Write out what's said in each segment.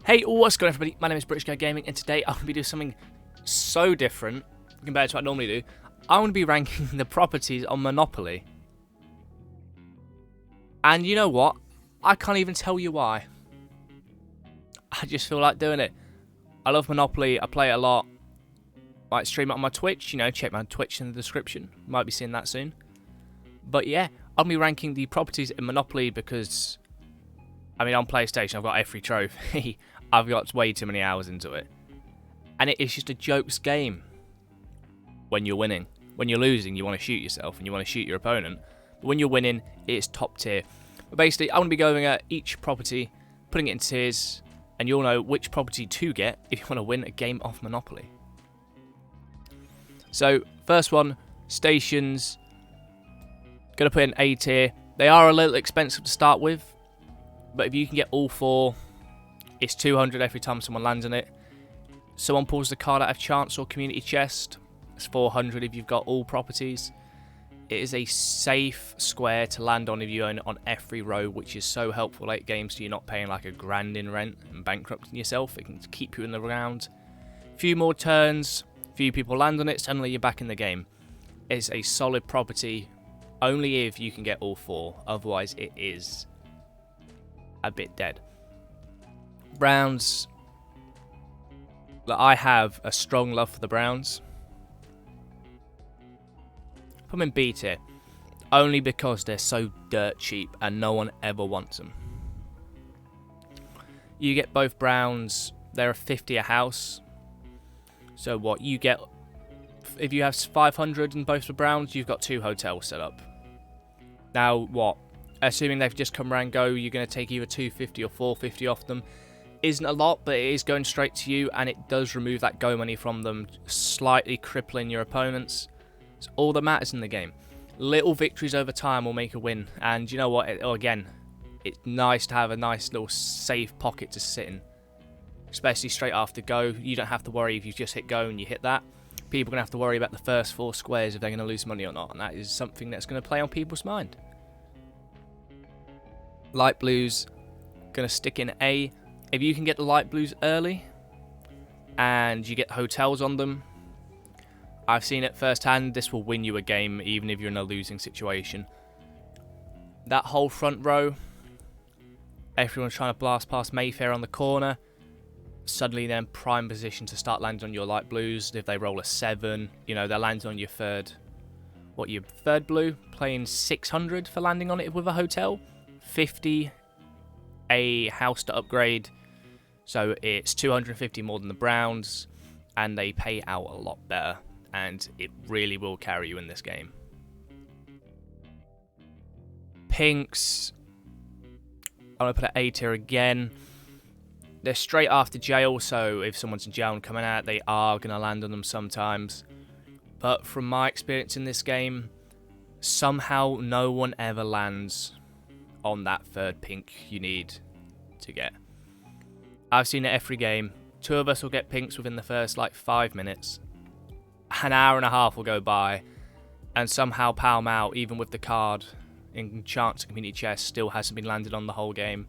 Hey, what's going on everybody? My name is British Guy Gaming and today I'm going to be doing something so different compared to what I normally do. I'm going to be ranking the properties on Monopoly. And you know what? I can't even tell you why. I just feel like doing it. I love Monopoly, I play it a lot. Might stream it on my Twitch, check my Twitch in the description. Might be seeing that soon. But yeah, I'll be ranking the properties in Monopoly because, on PlayStation I've got every trophy. I've got way too many hours into it. And it is just a jokes game when you're winning. When you're losing, you want to shoot yourself and you want to shoot your opponent. But when you're winning, it's top tier. But basically, I'm going to be going at each property, putting it in tiers, and you'll know which property to get if you want to win a game of Monopoly. So, first one, stations. Going to put in A tier. They are a little expensive to start with, but if you can get all four, it's 200 every time someone lands on it. Someone pulls the card out of chance or community chest. It's 400 if you've got all properties. It is a safe square to land on if you own it on every row, which is so helpful late game, so you're not paying like £1,000 in rent and bankrupting yourself. It can keep you in the round. Few more turns, few people land on it, suddenly you're back in the game. It's a solid property, only if you can get all four. Otherwise, it is a bit dead. Browns. I have a strong love for the Browns. Put them in B tier. Only because they're so dirt cheap and no one ever wants them. You get both Browns. They're a 50 a house. So what you get, if you have 500 in both the Browns, you've got 2 hotels set up. Now what? Assuming they've just come around and go, you're going to take either 250 or 450 off them. Isn't a lot, but it is going straight to you, and it does remove that go money from them, slightly crippling your opponents. It's all that matters in the game. Little victories over time will make a win, and you know what? Again, it's nice to have a nice little safe pocket to sit in, especially straight after go. You don't have to worry if you just hit go and you hit that. People are going to have to worry about the first 4 squares if they're going to lose money or not, and that is something that's going to play on people's mind. Light blues, going to stick in A. If you can get the light blues early and you get hotels on them, I've seen it firsthand, this will win you a game even if you're in a losing situation. That whole front row, everyone's trying to blast past Mayfair on the corner, suddenly they're in prime position to start landing on your light blues. If they roll a 7, they're landing on your third blue, playing 600 for landing on it with a hotel, 50 a house to upgrade, so it's 250 more than the Browns, and they pay out a lot better, and it really will carry you in this game. Pinks, I'm going to put an A tier again. They're straight after jail, so if someone's in jail and coming out, they are going to land on them sometimes. But from my experience in this game, somehow no one ever lands on that third pink you need to get. I've seen it every game. 2 of us will get pinks within the first 5 minutes. An hour and a half will go by, and somehow Pall Mall, even with the card in chance and community chest, still hasn't been landed on the whole game,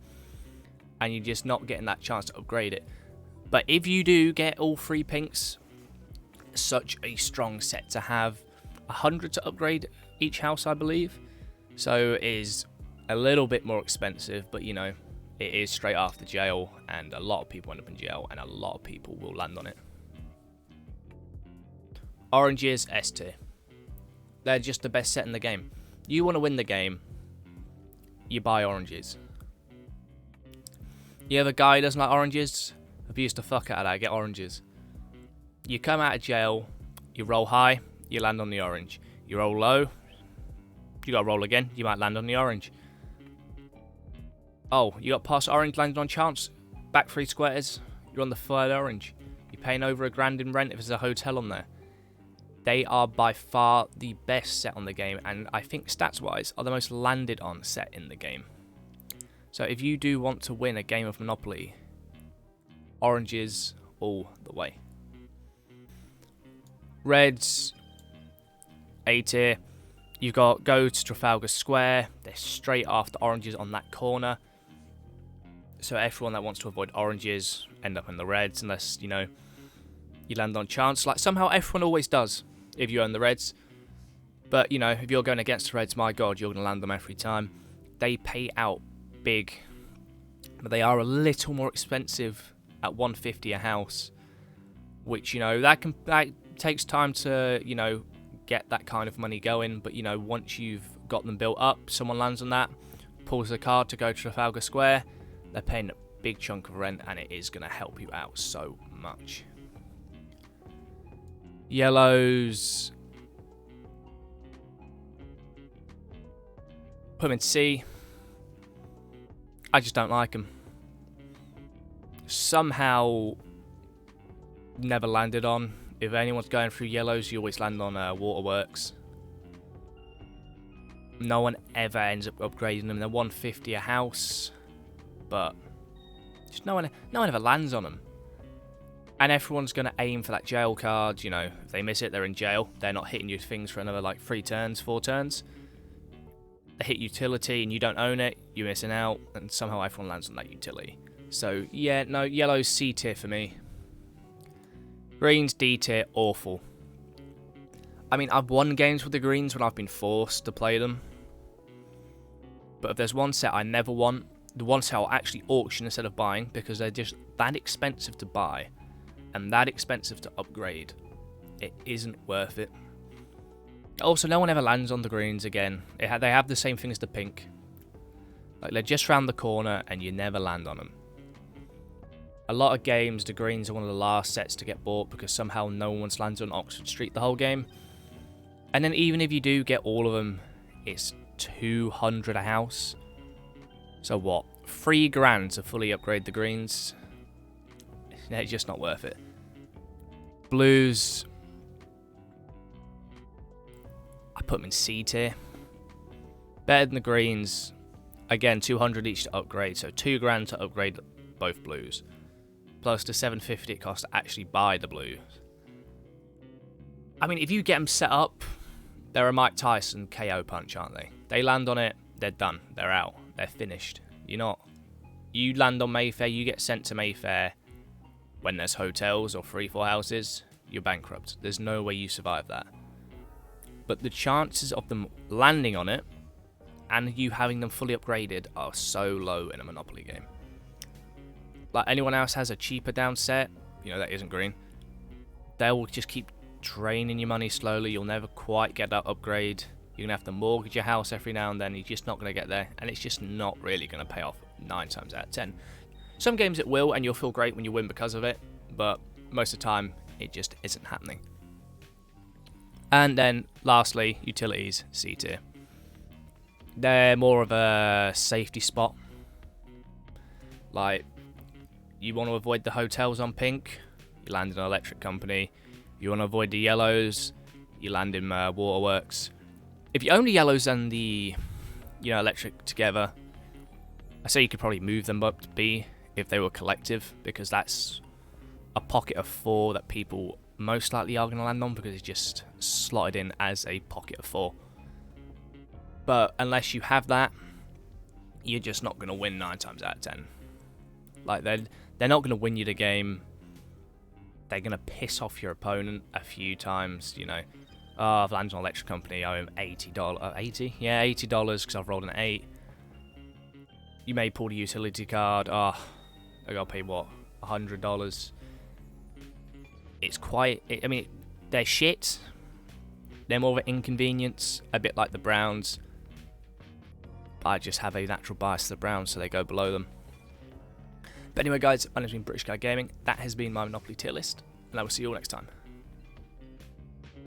and you're just not getting that chance to upgrade it. But if you do get all 3 pinks, such a strong set to have. 100 to upgrade each house, I believe, so it is a little bit more expensive, but it is straight after jail, and a lot of people end up in jail, and a lot of people will land on it. Oranges, S tier. They're just the best set in the game. You want to win the game, you buy oranges. You have a guy who doesn't like oranges, abuse the fuck out of that, get oranges. You come out of jail, you roll high, you land on the orange. You roll low, you gotta roll again, you might land on the orange. Oh, you got past orange, landed on chance, back 3 squares, you're on the third orange. You're paying over £1,000 in rent if there's a hotel on there. They are by far the best set on the game, and I think stats-wise are the most landed on set in the game. So if you do want to win a game of Monopoly, oranges all the way. Reds, A tier. You've got go to Trafalgar Square. They're straight after oranges on that corner. So everyone that wants to avoid oranges end up in the reds, unless, you know, you land on chance. Like, somehow everyone always does if you own the reds. But, you know, if you're going against the reds, my god, you're going to land them every time. They pay out big, but they are a little more expensive at 150 a house, which, you know, that takes time to, you know, get that kind of money going. But, you know, once you've got them built up, someone lands on that, pulls the card to go to Trafalgar Square, they're paying a big chunk of rent, and it is going to help you out so much. Yellows, put them in C. I just don't like them. Somehow never landed on. If anyone's going through yellows, you always land on waterworks. No one ever ends up upgrading them. They're 150 a house, but just no one ever lands on them. And everyone's going to aim for that jail card. You know, if they miss it, they're in jail. They're not hitting you things for another, like, 3 turns, 4 turns. They hit utility and you don't own it, you're missing out, and somehow everyone lands on that utility. So, yeah, no, yellow's C tier for me. Greens, D tier, awful. I mean, I've won games with the greens when I've been forced to play them. But if there's one set I never want, the one set I'll actually auction instead of buying, because they're just that expensive to buy and that expensive to upgrade. It isn't worth it. Also, no one ever lands on the greens again. They have the same thing as the pink. Like, they're just round the corner and you never land on them. A lot of games, the greens are one of the last sets to get bought because somehow no one's landed on Oxford Street the whole game. And then even if you do get all of them, it's 200 a house. So what? 3 grand to fully upgrade the greens? It's just not worth it. Blues, I put them in C tier. Better than the greens. Again, 200 each to upgrade, so 2 grand to upgrade both blues. Plus the 750 it costs to actually buy the blues. I mean, if you get them set up, they're a Mike Tyson KO punch, aren't they? They land on it, they're done. They're out. They're finished. You're not. You land on Mayfair, you get sent to Mayfair when there's hotels or 3-4 houses, you're bankrupt. There's no way you survive that. But the chances of them landing on it and you having them fully upgraded are so low in a Monopoly game. Like, anyone else has a cheaper down set, you know, that isn't green, they will just keep draining your money slowly. You'll never quite get that upgrade. You're going to have to mortgage your house every now and then. You're just not going to get there. And it's just not really going to pay off 9 times out of 10. Some games it will, and you'll feel great when you win because of it. But most of the time, it just isn't happening. And then, lastly, utilities, C tier. They're more of a safety spot. Like, you want to avoid the hotels on pink, you land in an electric company. You want to avoid the yellows, you land in waterworks. If you own the yellows and the, you know, electric together, I say you could probably move them up to B if they were collective, because that's a pocket of 4 that people most likely are going to land on because it's just slotted in as a pocket of 4. But unless you have that, you're just not going to win 9 times out of 10. Like, they're not going to win you the game. They're going to piss off your opponent a few times, you know. Oh, I've landed on an electric company, I owe him $80. 80? Yeah, $80 because I've rolled an 8. You may pull the utility card. Oh, I got to pay, what, $100? It's quite... I mean, they're shit. They're more of an inconvenience, a bit like the Browns. I just have a natural bias to the Browns, so they go below them. But anyway, guys, my name's been British Guy Gaming. That has been my Monopoly tier list, and I will see you all next time.